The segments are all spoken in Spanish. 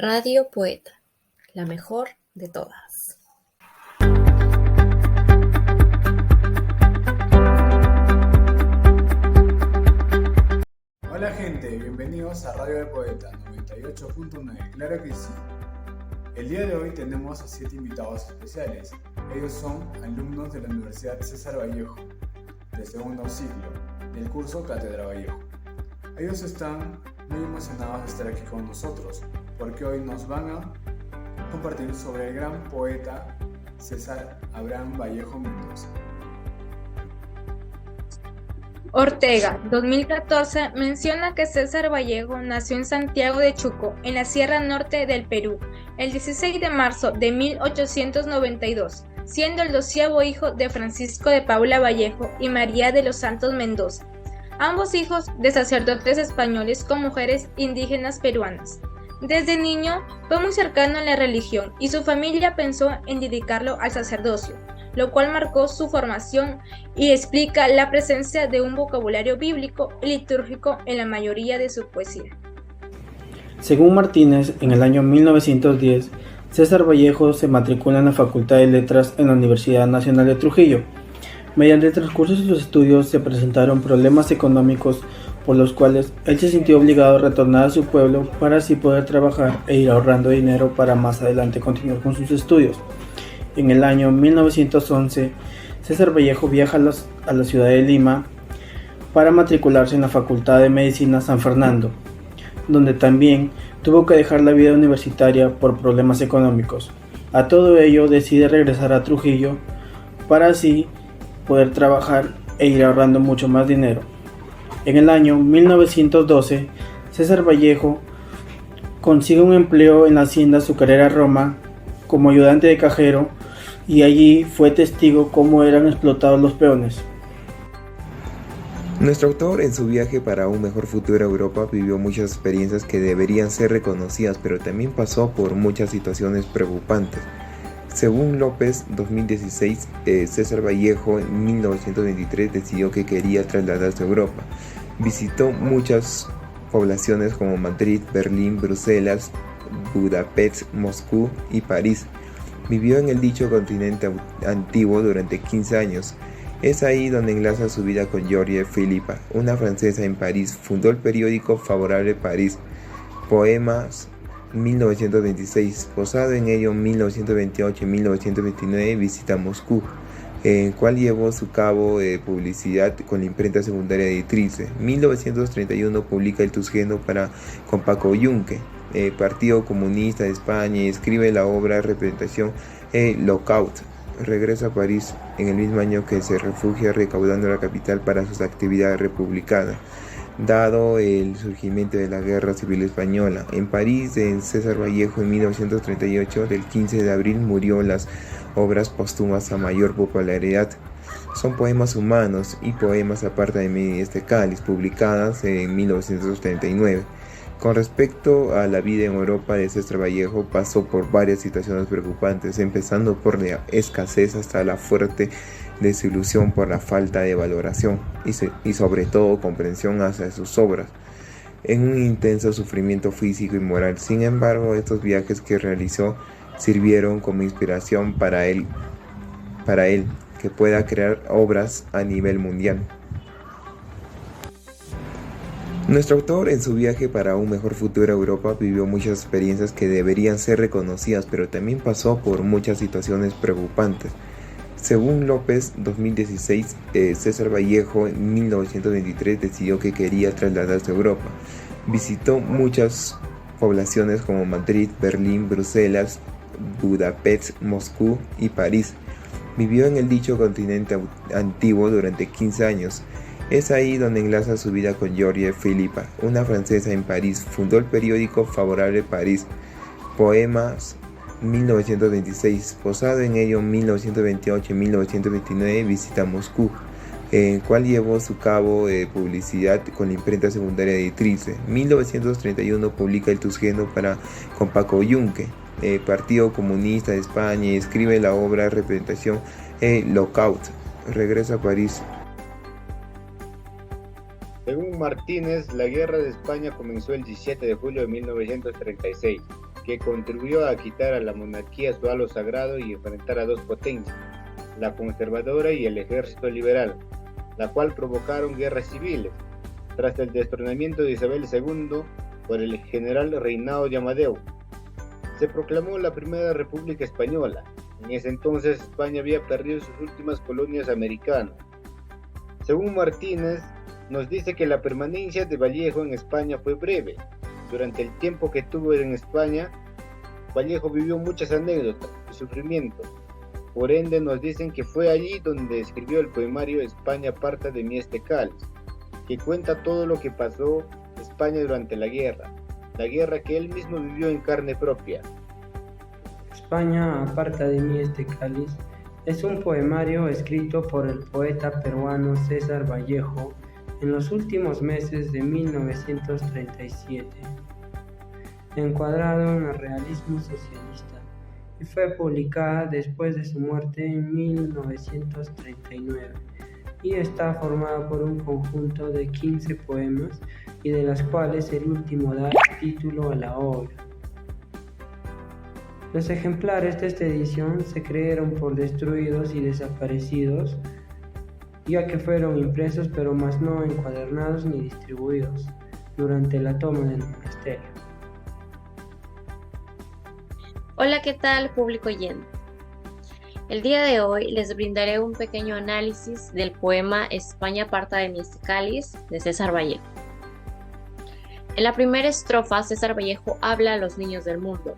Radio Poeta, la mejor de todas. Hola gente, bienvenidos a Radio del Poeta 98.9, claro que sí. El día de hoy tenemos a 7 invitados especiales. Ellos son alumnos de la Universidad César Vallejo, de segundo ciclo, del curso Cátedra Vallejo. Ellos están muy emocionados de estar aquí con nosotros, porque hoy nos van a compartir sobre el gran poeta César Abraham Vallejo Mendoza. Ortega, 2014, menciona que César Vallejo nació en Santiago de Chuco, en la Sierra Norte del Perú, el 16 de marzo de 1892, siendo el 12º hijo de Francisco de Paula Vallejo y María de los Santos Mendoza, ambos hijos de sacerdotes españoles con mujeres indígenas peruanas. Desde niño fue muy cercano a la religión y su familia pensó en dedicarlo al sacerdocio, lo cual marcó su formación y explica la presencia de un vocabulario bíblico y litúrgico en la mayoría de su poesía. Según Martínez, en el año 1910, César Vallejo se matricula en la Facultad de Letras en la Universidad Nacional de Trujillo. Mediante el transcurso de sus estudios se presentaron problemas económicos por los cuales él se sintió obligado a retornar a su pueblo para así poder trabajar e ir ahorrando dinero para más adelante continuar con sus estudios. En el año 1911, César Vallejo viaja a la ciudad de Lima para matricularse en la Facultad de Medicina San Fernando, donde también tuvo que dejar la vida universitaria por problemas económicos. A todo ello decide regresar a Trujillo para así poder trabajar e ir ahorrando mucho más dinero. En el año 1912, César Vallejo consigue un empleo en la hacienda azucarera Roma como ayudante de cajero, y allí fue testigo cómo eran explotados los peones. Nuestro autor, en su viaje para un mejor futuro a Europa, vivió muchas experiencias que deberían ser reconocidas, pero también pasó por muchas situaciones preocupantes. Según López, 2016, César Vallejo en 1923 decidió que quería trasladarse a Europa. Visitó muchas poblaciones como Madrid, Berlín, Bruselas, Budapest, Moscú y París. Vivió en el dicho continente antiguo durante 15 años. Es ahí donde enlaza su vida con George Philippa, una francesa en París. Fundó el periódico Favorable París. Poemas 1926, posado en ello 1928 y 1929, visita Moscú, en el cual llevó a cabo publicidad con la imprenta secundaria de Editrice. 1931 publica El Tusqueno con Paco Yunque, Partido Comunista de España, y escribe la obra Representación Lookout. Regresa a París en el mismo año que se refugia recaudando la capital para sus actividades republicanas, dado el surgimiento de la Guerra Civil Española. En París, en César Vallejo, en 1938, del 15 de abril, murió las obras póstumas a mayor popularidad. Son Poemas Humanos y Poemas Aparta de mí este cáliz, publicadas en 1939. Con respecto a la vida en Europa de César Vallejo, pasó por varias situaciones preocupantes, empezando por la escasez hasta la fuerte desilusión por la falta de valoración y sobre todo comprensión hacia sus obras, en un intenso sufrimiento físico y moral. Sin embargo, estos viajes que realizó sirvieron como inspiración para él que pueda crear obras a nivel mundial. Nuestro autor, en su viaje para un mejor futuro a Europa, vivió muchas experiencias que deberían ser reconocidas, pero también pasó por muchas situaciones preocupantes. Según López, 2016, César Vallejo en 1923 decidió que quería trasladarse a Europa. Visitó muchas poblaciones como Madrid, Berlín, Bruselas, Budapest, Moscú y París. Vivió en el dicho continente antiguo durante 15 años. Es ahí donde enlaza su vida con George Philippa, una francesa en París. Fundó el periódico Favorable París. Poemas 1926, posado en ello 1928 y 1929, visita Moscú, en el cual llevó a cabo publicidad con la imprenta secundaria de Editrice. 1931 publica El Tusqueno con Paco Yunque, Partido Comunista de España, y escribe la obra Representación Lookout. Regresa a París. Según Martínez, la Guerra de España comenzó el 17 de julio de 1936. que contribuyó a quitar a la monarquía su halo sagrado y enfrentar a dos potencias, la conservadora y el ejército liberal, la cual provocaron guerras civiles. Tras el destronamiento de Isabel II por el general Reinao de Amadeu, se proclamó la Primera República Española. En ese entonces España había perdido sus últimas colonias americanas. Según Martínez, nos dice que la permanencia de Vallejo en España fue breve. Durante el tiempo que estuvo en España, Vallejo vivió muchas anécdotas y sufrimientos. Por ende, nos dicen que fue allí donde escribió el poemario España aparta de mí este cáliz, que cuenta todo lo que pasó España durante la guerra que él mismo vivió en carne propia. España aparta de mí este cáliz es un poemario escrito por el poeta peruano César Vallejo en los últimos meses de 1937, encuadrado en el realismo socialista, y fue publicada después de su muerte en 1939, y está formada por un conjunto de 15 poemas, y de las cuales el último da título a la obra. Los ejemplares de esta edición se creyeron por destruidos y desaparecidos, ya que fueron impresos pero más no encuadernados ni distribuidos durante la toma del monasterio. Hola, ¿qué tal, público oyente? El día de hoy les brindaré un pequeño análisis del poema España aparta de mí este cáliz de César Vallejo. En la primera estrofa, César Vallejo habla a los niños del mundo.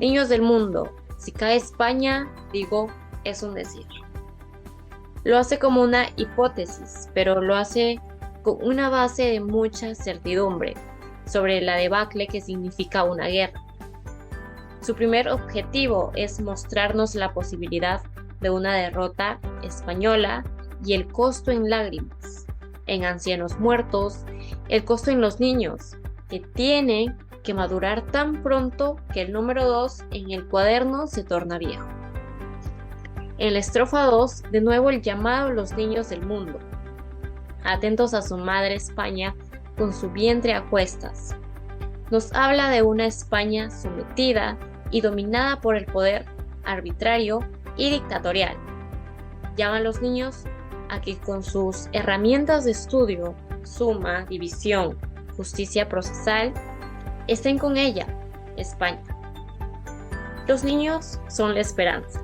Niños del mundo, si cae España, digo, es un decir. Lo hace como una hipótesis, pero lo hace con una base de mucha certidumbre sobre la debacle que significa una guerra. Su primer objetivo es mostrarnos la posibilidad de una derrota española y el costo en lágrimas, en ancianos muertos, el costo en los niños, que tienen que madurar tan pronto que el número 2 en el cuaderno se torna viejo. En la estrofa 2, de nuevo el llamado a los niños del mundo, atentos a su madre España con su vientre a cuestas. Nos habla de una España sometida y dominada por el poder arbitrario y dictatorial. Llama a los niños a que con sus herramientas de estudio, suma, división, justicia procesal, estén con ella, España. Los niños son la esperanza.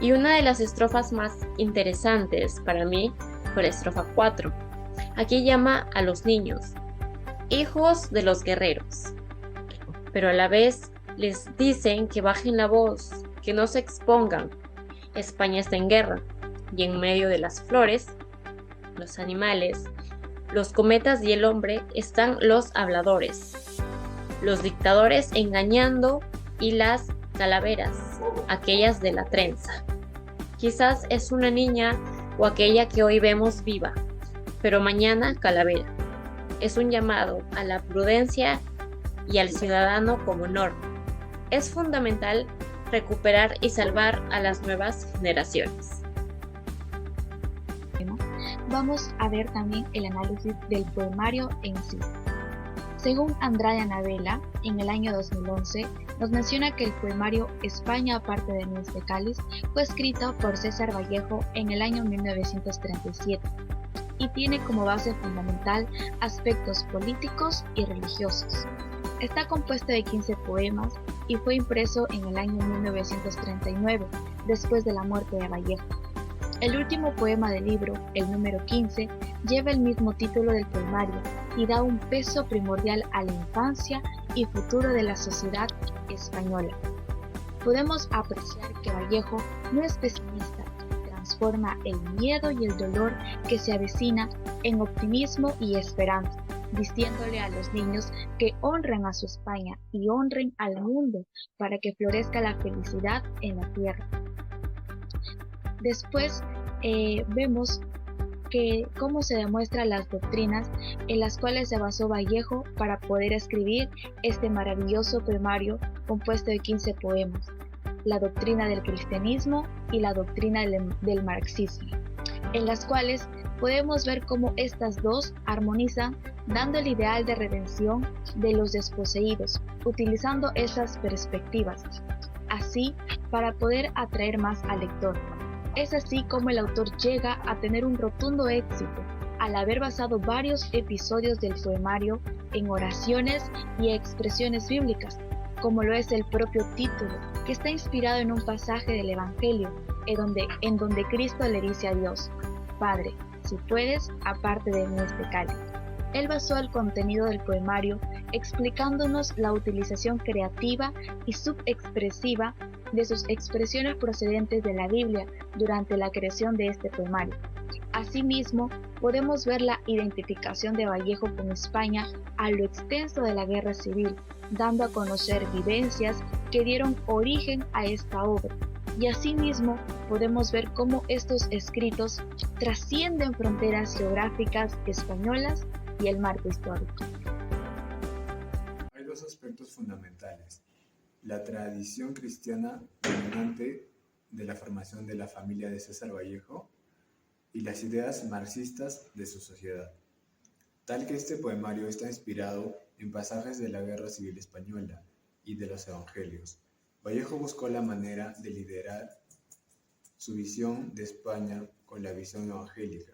Y una de las estrofas más interesantes para mí fue la estrofa 4. Aquí llama a los niños, hijos de los guerreros, pero a la vez les dicen que bajen la voz, que no se expongan. España está en guerra, y en medio de las flores, los animales, los cometas y el hombre están los habladores, los dictadores engañando y las calaveras, aquellas de la trenza. Quizás es una niña o aquella que hoy vemos viva, pero mañana calavera. Es un llamado a la prudencia y al ciudadano como norma. Es fundamental recuperar y salvar a las nuevas generaciones. Vamos a ver también el análisis del poemario en sí. Según Andrade Anabela, en el año 2011, nos menciona que el poemario España aparte de mí este cáliz fue escrito por César Vallejo en el año 1937 y tiene como base fundamental aspectos políticos y religiosos. Está compuesto de 15 poemas y fue impreso en el año 1939, después de la muerte de Vallejo. El último poema del libro, el número 15, lleva el mismo título del poemario y da un peso primordial a la infancia y futuro de la sociedad española. Podemos apreciar que Vallejo no es pesimista, transforma el miedo y el dolor que se avecina en optimismo y esperanza, diciéndole a los niños que honren a su España y honren al mundo para que florezca la felicidad en la tierra. Después vemos que cómo se demuestran las doctrinas en las cuales se basó Vallejo para poder escribir este maravilloso poemario compuesto de 15 poemas, la doctrina del cristianismo y la doctrina del marxismo. en las cuales podemos ver cómo estas dos armonizan, dando el ideal de redención de los desposeídos, utilizando esas perspectivas, así para poder atraer más al lector. Es así como el autor llega a tener un rotundo éxito, al haber basado varios episodios del poemario en oraciones y expresiones bíblicas, como lo es el propio título, que está inspirado en un pasaje del Evangelio, en donde Cristo le dice a Dios: Padre, si puedes, aparte de mí este cáliz. Él basó el contenido del poemario explicándonos la utilización creativa y subexpresiva de sus expresiones procedentes de la Biblia durante la creación de este poemario. Asimismo, podemos ver la identificación de Vallejo con España a lo extenso de la Guerra Civil, dando a conocer vivencias que dieron origen a esta obra. Y asimismo, podemos ver cómo estos escritos trascienden fronteras geográficas españolas y el marco histórico. Hay dos aspectos fundamentales: la tradición cristiana dominante de la formación de la familia de César Vallejo y las ideas marxistas de su sociedad, tal que este poemario está inspirado en pasajes de la Guerra Civil Española y de los Evangelios. Vallejo buscó la manera de liderar su visión de España con la visión evangélica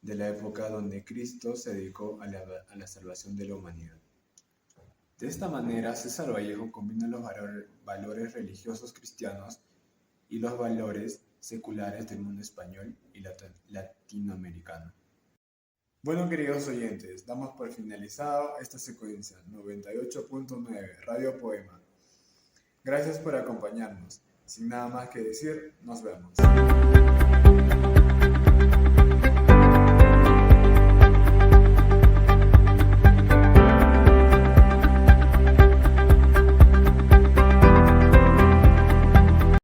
de la época donde Cristo se dedicó a la salvación de la humanidad. De esta manera, César Vallejo combina los valores religiosos cristianos y los valores seculares del mundo español y latinoamericano. Bueno, queridos oyentes, damos por finalizado esta secuencia 98.9 Radio Poema. Gracias por acompañarnos. Sin nada más que decir, nos vemos.